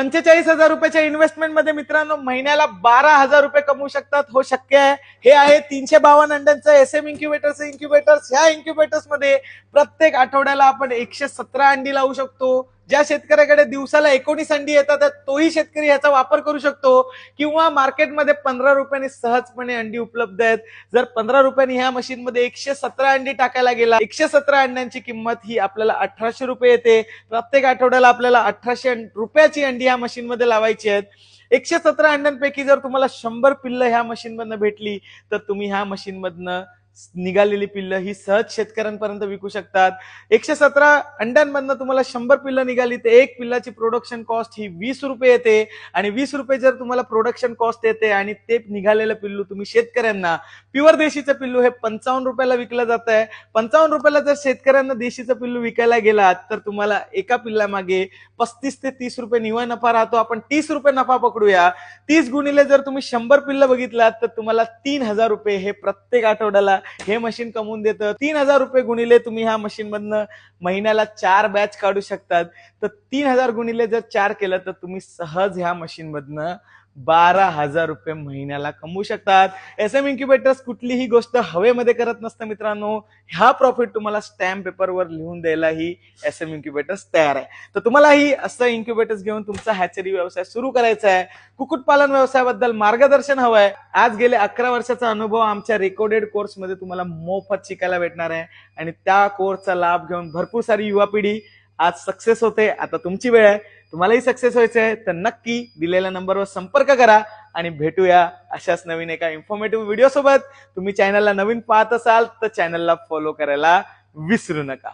45,000 रुपयाच्या इन्व्हेस्टमेंट मध्ये मित्रांनो महिन्याला 12,000 रुपये कमवू शकतात. हो शक्य आहे. हे आहे 352 अंड्यांचं एसएम इन्क्युबेटर्स. ह्या इन्क्युबेटर्स मध्ये प्रत्येक आठवड्याला आपण 117 अंडी लावू शकतो. ज्या शेतकऱ्याकडे दिवसाला 19 अंडी येतात तोही शेतकरी ह्याचा वापर करू शकतो. किंवा मार्केटमध्ये 15 रुपयांनी सहजपणे अंडी उपलब्ध आहेत. जर 15 रुपयांनी ह्या मशीन मध्ये 117 अंडी टाकायला गेला, 117 अंड्यांची किंमत ही आपल्याला 1800 रुपये येते. प्रत्येक आठवड्याला आपल्याला 1800 रुपयाची अंडी ह्या मशीन मध्ये लावायची आहेत. 117 अंड्यांपैकी जर तुम्हाला 100 पिल्ल ह्या मशीन मधनं भेटली तर तुम्ही ह्या मशीन मधनं निघालेली पिल्ल ही सहज शेतकऱ्यांपर्यंत विकू शकतात. 117 अंड्यांमधनं तुम्हाला 100 पिल्ल निघाली तर एक पिल्लाची प्रोडक्शन कॉस्ट ही 20 रुपये येते. आणि 20 रुपये जर तुम्हाला प्रोडक्शन कॉस्ट येते आणि ते निघालेलं पिल्लू तुम्ही शेतकऱ्यांना प्युअर देशीचं पिल्लू हे 55 रुपयाला विकलं जात आहे. 55 रुपयाला जर शेतकऱ्यांना देशीचं पिल्लू विकायला गेलात तर तुम्हाला एका पिल्लामागे 35 ते 30 रुपये निव्वळ नफा राहतो. आपण 30 रुपये नफा पकडूया. 30 गुणिले जर तुम्ही 100 पिल्ल बघितलात तर तुम्हाला 3000 रुपये हे प्रत्येक आठवड्याला हे मशीन कमवून देतं. 3000 रुपये गुणिले तुम्ही ह्या मशीन मधनं महिन्याला 4 बॅच काढू शकतात. तर 3000 गुणिले जर 4 केलं तर तुम्ही सहज ह्या मशीन मधनं 12,000 रुपये महिन्याला कमवू शकतात. एसएम इन्क्युबेटर्स कुठलीही गोष्ट हवेमध्ये करत नसतं मित्रांनो. ह्या प्रॉफिट तुम्हाला स्टॅम्प पेपरवर लिहून द्यायला ही एसएम इन्क्युबेटर्स तयार आहे. तर तुम्हालाही असं इन्क्युबेटर्स घेऊन तुमचा हॅचरी व्यवसाय सुरू करायचा आहे, कुक्कुटपालन व्यवसायाबद्दल मार्गदर्शन हवंय, आज गेले 11 वर्षाचा अनुभव आमच्या रेकॉर्डेड कोर्स मध्ये तुम्हाला मोफत शिकायला भेटणार आहे. आणि त्या कोर्सचा लाभ घेऊन भरपूर सारी युवा पिढी आज सक्सेस होते. आता तुमची वेळ आहे. तुम्हालाही सक्सेस व्हायचं आहे तर नक्की दिलेल्या नंबरवर संपर्क करा आणि भेटूया अशाच नवीन एका इन्फॉर्मेटिव्ह व्हिडिओ सोबत. तुम्ही चॅनलला नवीन पाहत असाल तर चॅनलला फॉलो करायला विसरू नका.